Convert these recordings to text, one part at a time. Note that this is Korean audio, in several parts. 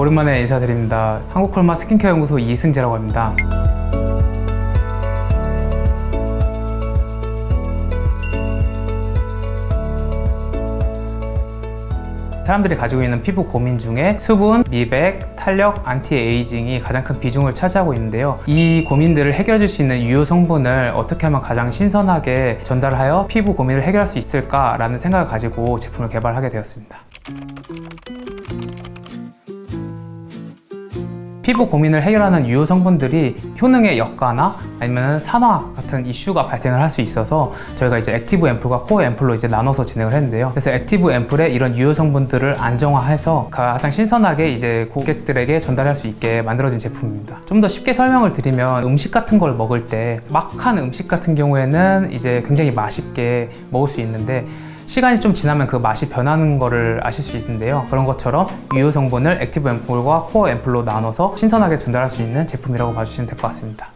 오랜만에 인사드립니다. 한국콜마 스킨케어 연구소 이승재라고 합니다. 사람들이 가지고 있는 피부 고민 중에 수분, 미백, 탄력, 안티에이징이 가장 큰 비중을 차지하고 있는데요. 이 고민들을 해결해 줄 수 있는 유효 성분을 어떻게 하면 가장 신선하게 전달하여 피부 고민을 해결할 수 있을까라는 생각을 가지고 제품을 개발하게 되었습니다. 피부 고민을 해결하는 유효 성분들이 효능의 역가나 아니면 산화 같은 이슈가 발생을 할 수 있어서 저희가 이제 액티브 앰플과 코어 앰플로 이제 나눠서 진행을 했는데요. 그래서 액티브 앰플에 이런 유효 성분들을 안정화해서 가장 신선하게 이제 고객들에게 전달할 수 있게 만들어진 제품입니다. 좀 더 쉽게 설명을 드리면 음식 같은 걸 먹을 때 막한 음식 같은 경우에는 이제 굉장히 맛있게 먹을 수 있는데 시간이 좀 지나면 그 맛이 변하는 거를 아실 수 있는데요. 그런 것처럼 유효 성분을 액티브 앰플과 코어 앰플로 나눠서 신선하게 전달할 수 있는 제품이라고 봐주시면 될 것 같습니다.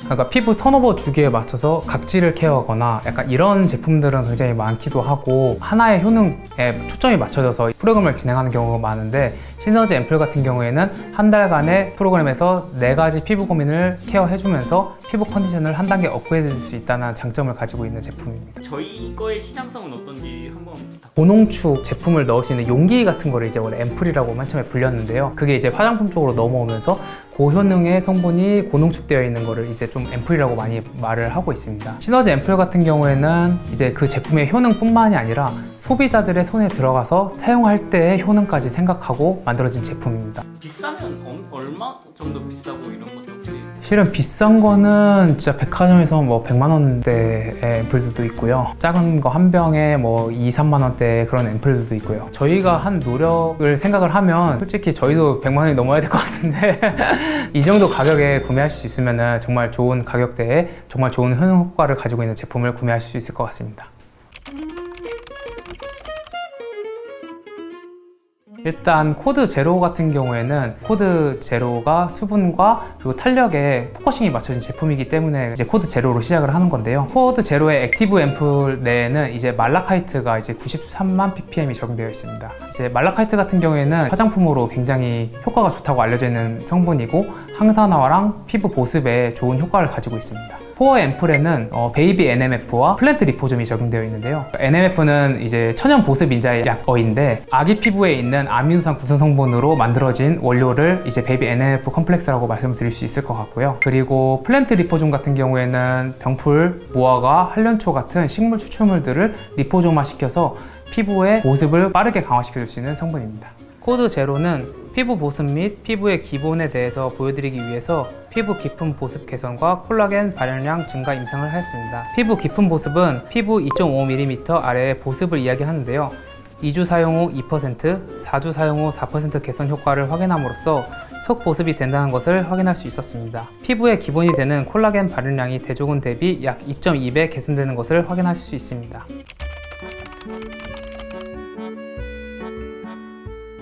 그러니까 피부 턴오버 주기에 맞춰서 각질을 케어하거나 약간 이런 제품들은 굉장히 많기도 하고 하나의 효능에 초점이 맞춰져서 프로그램을 진행하는 경우가 많은데 시너지 앰플 같은 경우에는 한 달간의 프로그램에서 4가지 피부 고민을 케어해주면서 피부 컨디션을 한 단계 업그레이드 줄 수 있다는 장점을 가지고 있는 제품입니다. 저희 거의 시장성은 어떤지 한번 부탁드립니다. 고농축 제품을 넣을 수 있는 용기 같은 거를 이제 원래 앰플이라고 맨 처음에 불렸는데요. 그게 이제 화장품 쪽으로 넘어오면서 고효능의 성분이 고농축되어 있는 거를 이제 좀 앰플이라고 많이 말을 하고 있습니다. 시너지 앰플 같은 경우에는 이제 그 제품의 효능뿐만이 아니라 소비자들의 손에 들어가서 사용할 때의 효능까지 생각하고 만들어진 제품입니다. 비싸면 얼마 정도 비싸고 이런 것도 혹시? 실은 비싼 거는 진짜 백화점에서 뭐 100만 원대의 앰플들도 있고요. 작은 거 한 병에 뭐 2, 3만 원대 그런 앰플들도 있고요. 저희가 한 노력을 생각을 하면 솔직히 저희도 100만 원이 넘어야 될 것 같은데 이 정도 가격에 구매할 수 있으면 정말 좋은 가격대에 정말 좋은 효능 효과를 가지고 있는 제품을 구매할 수 있을 것 같습니다. 일단 코드 제로 같은 경우에는 코드 제로가 수분과 그리고 탄력에 포커싱이 맞춰진 제품이기 때문에 이제 코드 제로로 시작을 하는 건데요. 코드 제로의 액티브 앰플 내에는 이제 말라카이트가 이제 93만 ppm이 적용되어 있습니다. 이제 말라카이트 같은 경우에는 화장품으로 굉장히 효과가 좋다고 알려져 있는 성분이고 항산화랑 피부 보습에 좋은 효과를 가지고 있습니다. 코어 앰플에는 베이비 NMF와 플랜트 리포좀이 적용되어 있는데요. NMF는 이제 천연 보습 인자의 약어인데 아기 피부에 있는 아미노산 구성 성분으로 만들어진 원료를 이제 베이비 NMF 컴플렉스라고 말씀을 드릴 수 있을 것 같고요. 그리고 플랜트 리포좀 같은 경우에는 병풀, 무화과, 한련초 같은 식물 추출물들을 리포좀화 시켜서 피부의 보습을 빠르게 강화시켜 줄 수 있는 성분입니다. 코드 제로는 피부 보습 및 피부의 기본에 대해서 보여드리기 위해서 피부 깊은 보습 개선과 콜라겐 발현량 증가 임상을 하였습니다. 피부 깊은 보습은 피부 2.5mm 아래의 보습을 이야기하는데요. 2주 사용 후 2%, 4주 사용 후 4% 개선 효과를 확인함으로써 속 보습이 된다는 것을 확인할 수 있었습니다. 피부의 기본이 되는 콜라겐 발현량이 대조군 대비 약 2.2배 개선되는 것을 확인할 수 있습니다.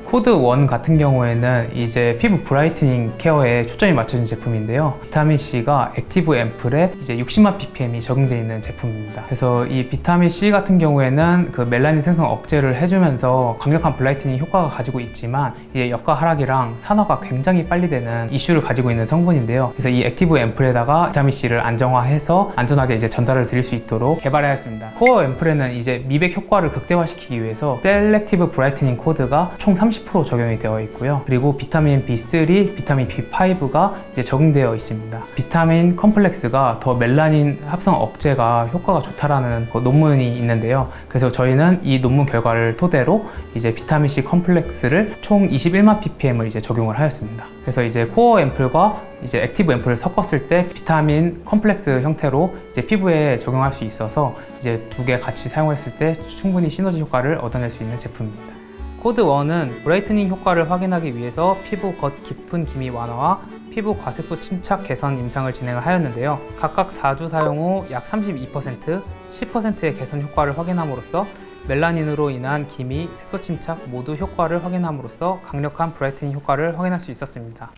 코드 1 같은 경우에는 이제 피부 브라이트닝 케어에 초점이 맞춰진 제품인데요. 비타민C가 액티브 앰플에 이제 60만 ppm이 적용되어 있는 제품입니다. 그래서 이 비타민C 같은 경우에는 그 멜라닌 생성 억제를 해주면서 강력한 블라이트닝 효과가 가지고 있지만 이제 역가 하락이랑 산화가 굉장히 빨리 되는 이슈를 가지고 있는 성분인데요. 그래서 이 액티브 앰플에다가 비타민C를 안정화해서 안전하게 이제 전달을 드릴 수 있도록 개발하였습니다. 코어 앰플에는 이제 미백 효과를 극대화시키기 위해서 셀렉티브 브라이트닝 코드가 총 30% 적용이 되어 있고요. 그리고 비타민 B3, 비타민 B5가 이제 적용되어 있습니다. 비타민 컴플렉스가 더 멜라닌 합성 억제가 효과가 좋다라는 논문이 있는데요. 그래서 저희는 이 논문 결과를 토대로 이제 비타민 C 컴플렉스를 총 21만 ppm을 이제 적용을 하였습니다. 그래서 이제 코어 앰플과 이제 액티브 앰플을 섞었을 때 비타민 컴플렉스 형태로 이제 피부에 적용할 수 있어서 이제 두 개 같이 사용했을 때 충분히 시너지 효과를 얻어낼 수 있는 제품입니다. 코드 1은 브라이트닝 효과를 확인하기 위해서 피부 겉 깊은 기미 완화와 피부 과색소 침착 개선 임상을 진행을 하였는데요. 각각 4주 사용 후 약 32%, 10%의 개선 효과를 확인함으로써 멜라닌으로 인한 기미, 색소 침착 모두 효과를 확인함으로써 강력한 브라이트닝 효과를 확인할 수 있었습니다.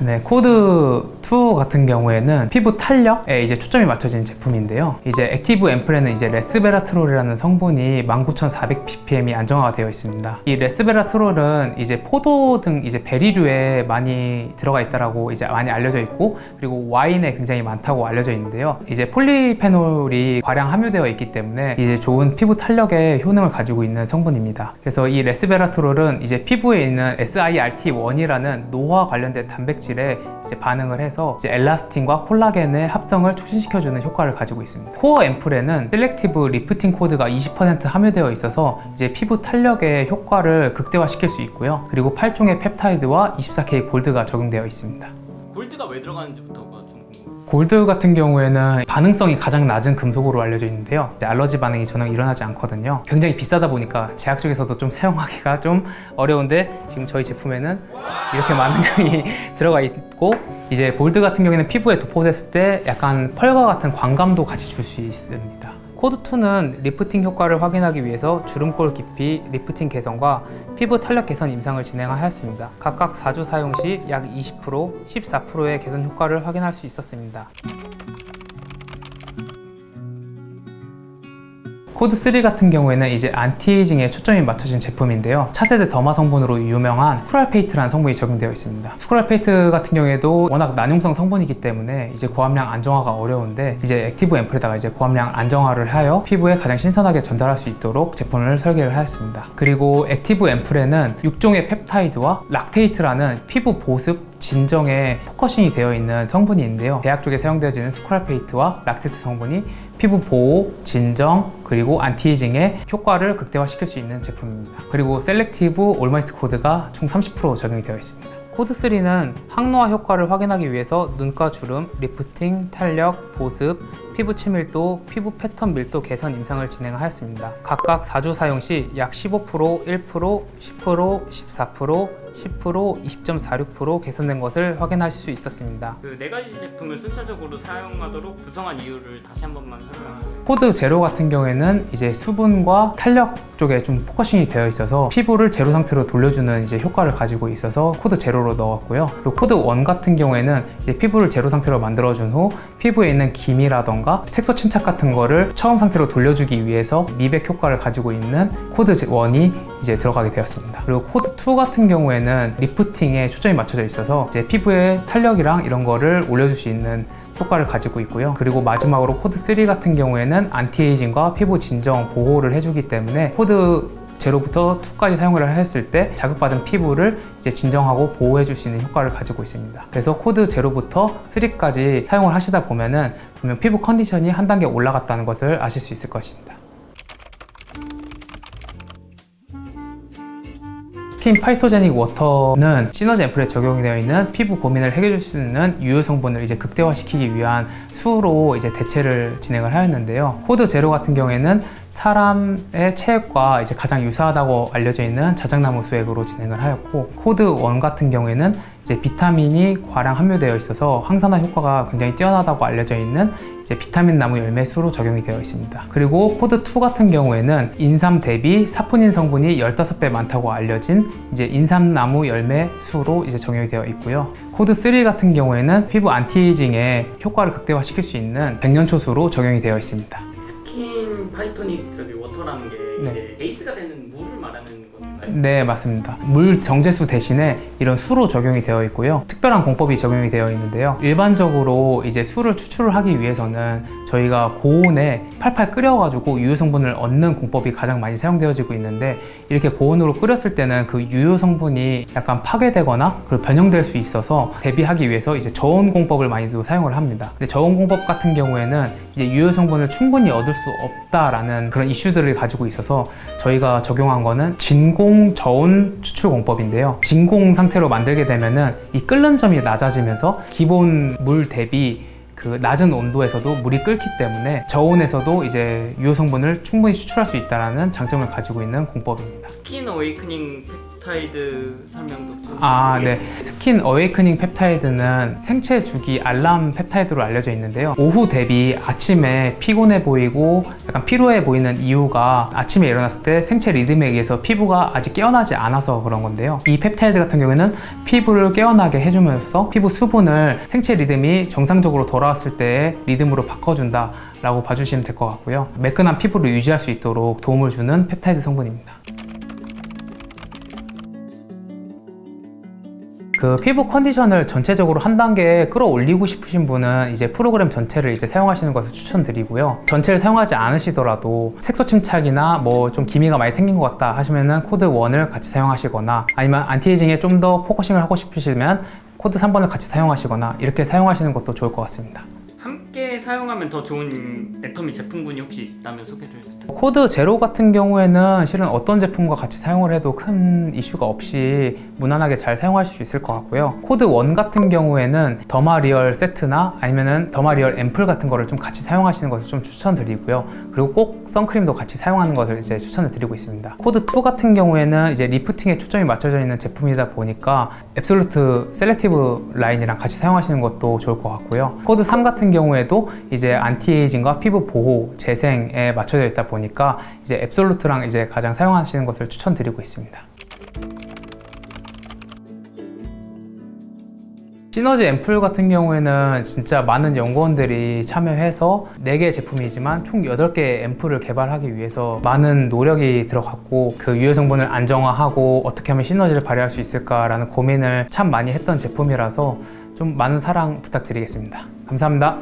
네, 코드 2 같은 경우에는 피부 탄력에 이제 초점이 맞춰진 제품인데요. 이제 액티브 앰플에는 이제 레스베라트롤이라는 성분이 19,400ppm이 안정화가 되어 있습니다. 이 레스베라트롤은 이제 포도 등 이제 베리류에 많이 들어가 있다라고 이제 많이 알려져 있고, 그리고 와인에 굉장히 많다고 알려져 있는데요. 이제 폴리페놀이 과량 함유되어 있기 때문에 이제 좋은 피부 탄력의 효능을 가지고 있는 성분입니다. 그래서 이 레스베라트롤은 이제 피부에 있는 SIRT1이라는 노화 관련된 단백질에 이제 반응을 해서 이제 엘라스틴과 콜라겐의 합성을 촉진시켜주는 효과를 가지고 있습니다. 코어 앰플에는 셀렉티브 리프팅 코드가 20% 함유되어 있어서 이제 피부 탄력의 효과를 극대화시킬 수 있고요. 그리고 8종의 펩타이드와 24K 골드가 적용되어 있습니다. 골드가 왜 들어가는지부터가 좀 궁금해요. 골드 같은 경우에는 반응성이 가장 낮은 금속으로 알려져 있는데요. 알러지 반응이 전혀 일어나지 않거든요. 굉장히 비싸다 보니까 제약 쪽에서도 좀 사용하기가 좀 어려운데, 지금 저희 제품에는 이렇게 많은 양이 들어가 있고, 이제 골드 같은 경우에는 피부에 도포됐을 때 약간 펄과 같은 광감도 같이 줄 수 있습니다. 코드 2는 리프팅 효과를 확인하기 위해서 주름골 깊이, 리프팅 개선과 피부 탄력 개선 임상을 진행하였습니다. 각각 4주 사용 시 약 20%, 14%의 개선 효과를 확인할 수 있었습니다. 코드 3 같은 경우에는 이제 안티에이징에 초점이 맞춰진 제품인데요. 차세대 더마 성분으로 유명한 스크랄페이트라는 성분이 적용되어 있습니다. 스크랄페이트 같은 경우에도 워낙 난용성 성분이기 때문에 이제 고함량 안정화가 어려운데, 이제 액티브 앰플에다가 이제 고함량 안정화를 하여 피부에 가장 신선하게 전달할 수 있도록 제품을 설계를 하였습니다. 그리고 액티브 앰플에는 6종의 펩타이드와 락테이트라는 피부 보습 진정에 포커싱이 되어 있는 성분이 있는데요. 대학 쪽에 사용되어지는 스크랄페이트와 락테이트 성분이 피부 보호, 진정, 그리고 안티에이징의 효과를 극대화시킬 수 있는 제품입니다. 그리고 셀렉티브 올마이트 코드가 총 30% 적용이 되어 있습니다. 코드 3는 항노화 효과를 확인하기 위해서 눈가 주름, 리프팅, 탄력, 보습, 피부 친밀도, 피부 패턴 밀도 개선 임상을 진행하였습니다. 각각 4주 사용 시 약 15%, 1%, 10%, 14%, 10%, 20.46% 개선된 것을 확인하실 수 있었습니다. 그 네 가지 제품을 순차적으로 사용하도록 구성한 이유를 다시 한 번만 설명해주세요. 코드 제로 같은 경우에는 이제 수분과 탄력 쪽에 좀 포커싱이 되어 있어서 피부를 제로 상태로 돌려주는 이제 효과를 가지고 있어서 코드 제로로 넣었고요. 그리고 코드 1 같은 경우에는 이제 피부를 제로 상태로 만들어준 후 피부에 있는 기미라던가 색소 침착 같은 거를 처음 상태로 돌려주기 위해서 미백 효과를 가지고 있는 코드 1이 이제 들어가게 되었습니다. 그리고 코드 2 같은 경우에는 리프팅에 초점이 맞춰져 있어서 이제 피부의 탄력이랑 이런 거를 올려줄 수 있는 효과를 가지고 있고요. 그리고 마지막으로 코드 3 같은 경우에는 안티에이징과 피부 진정 보호를 해주기 때문에 코드 제로부터 2까지 사용을 했을 때 자극받은 피부를 이제 진정하고 보호해 줄 수 있는 효과를 가지고 있습니다. 그래서 코드 제로부터 3까지 사용을 하시다 보면 피부 컨디션이 한 단계 올라갔다는 것을 아실 수 있을 것입니다. 스킨 파이토제닉 워터는 시너지 앰플에 적용이 되어 있는 피부 고민을 해결해 줄 수 있는 유효 성분을 이제 극대화시키기 위한 수로 이제 대체를 진행을 하였는데요. 코드 제로 같은 경우에는 사람의 체액과 이제 가장 유사하다고 알려져 있는 자작나무 수액으로 진행을 하였고, 코드 1 같은 경우에는 이제 비타민이 과량 함유되어 있어서 항산화 효과가 굉장히 뛰어나다고 알려져 있는 이제 비타민 나무 열매 수로 적용이 되어 있습니다. 그리고 코드 2 같은 경우에는 인삼 대비 사포닌 성분이 15배 많다고 알려진 이제 인삼나무 열매 수로 이제 적용이 되어 있고요. 코드 3 같은 경우에는 피부 안티에이징에 효과를 극대화시킬 수 있는 백년초수로 적용이 되어 있습니다. 스킨 파이토닉 저기 워터라는 게 네. 이제 베이스가 되는 물을 말하는 건가요? 네, 맞습니다. 물 정제수 대신에 이런 수로 적용이 되어 있고요. 특별한 공법이 적용이 되어 있는데요. 일반적으로 이제 수를 추출을 하기 위해서는 저희가 고온에 팔팔 끓여가지고 유효 성분을 얻는 공법이 가장 많이 사용되어지고 있는데, 이렇게 고온으로 끓였을 때는 그 유효 성분이 약간 파괴되거나 그리고 변형될 수 있어서 대비하기 위해서 이제 저온 공법을 많이도 사용을 합니다. 근데 저온 공법 같은 경우에는 이제 유효 성분을 충분히 얻을 수 없다라는 그런 이슈들을 가지고 있어서 저희가 적용한 거는 진공 저온 추출 공법인데요. 진공 상태로 만들게 되면은 이 끓는 점이 낮아지면서 기본 물 대비 그 낮은 온도에서도 물이 끓기 때문에 저온에서도 이제 유효 성분을 충분히 추출할 수 있다는 장점을 가지고 있는 공법입니다. 스킨 어웨이크닝 펩타이드 설명도 좀 네. 스킨 어웨이크닝 펩타이드는 생체 주기 알람 펩타이드로 알려져 있는데요. 오후 대비 아침에 피곤해 보이고 약간 피로해 보이는 이유가 아침에 일어났을 때 생체 리듬에 의해서 피부가 아직 깨어나지 않아서 그런 건데요. 이 펩타이드 같은 경우에는 피부를 깨어나게 해주면서 피부 수분을 생체 리듬이 정상적으로 돌아왔을 때의 리듬으로 바꿔준다 라고 봐주시면 될 것 같고요. 매끈한 피부를 유지할 수 있도록 도움을 주는 펩타이드 성분입니다. 그 피부 컨디션을 전체적으로 한 단계 끌어올리고 싶으신 분은 이제 프로그램 전체를 이제 사용하시는 것을 추천드리고요. 전체를 사용하지 않으시더라도 색소 침착이나 뭐 좀 기미가 많이 생긴 것 같다 하시면은 코드 1을 같이 사용하시거나 아니면 안티에이징에 좀 더 포커싱을 하고 싶으시면 코드 3번을 같이 사용하시거나 이렇게 사용하시는 것도 좋을 것 같습니다. 함께 사용하면 더 좋은 애터미 제품군이 혹시 있다면 소개해 주세요. 코드 제로 같은 경우에는 실은 어떤 제품과 같이 사용을 해도 큰 이슈가 없이 무난하게 잘 사용하실 수 있을 것 같고요. 코드 1 같은 경우에는 더마리얼 세트나 아니면은 더마리얼 앰플 같은 거를 좀 같이 사용하시는 것을 좀 추천드리고요. 그리고 꼭 선크림도 같이 사용하는 것을 이제 추천을 드리고 있습니다. 코드 2 같은 경우에는 이제 리프팅에 초점이 맞춰져 있는 제품이다 보니까 앱솔루트 셀렉티브 라인이랑 같이 사용하시는 것도 좋을 것 같고요. 코드 3 같은 경우에도 이제 안티에이징과 피부 보호, 재생에 맞춰져 있다 보니까 이제 앱솔루트랑 이제 가장 사용하시는 것을 추천드리고 있습니다. 시너지 앰플 같은 경우에는 진짜 많은 연구원들이 참여해서 4개의 제품이지만 총 8개의 앰플을 개발하기 위해서 많은 노력이 들어갔고 그 유해 성분을 안정화하고 어떻게 하면 시너지를 발휘할 수 있을까라는 고민을 참 많이 했던 제품이라서 좀 많은 사랑 부탁드리겠습니다. 감사합니다.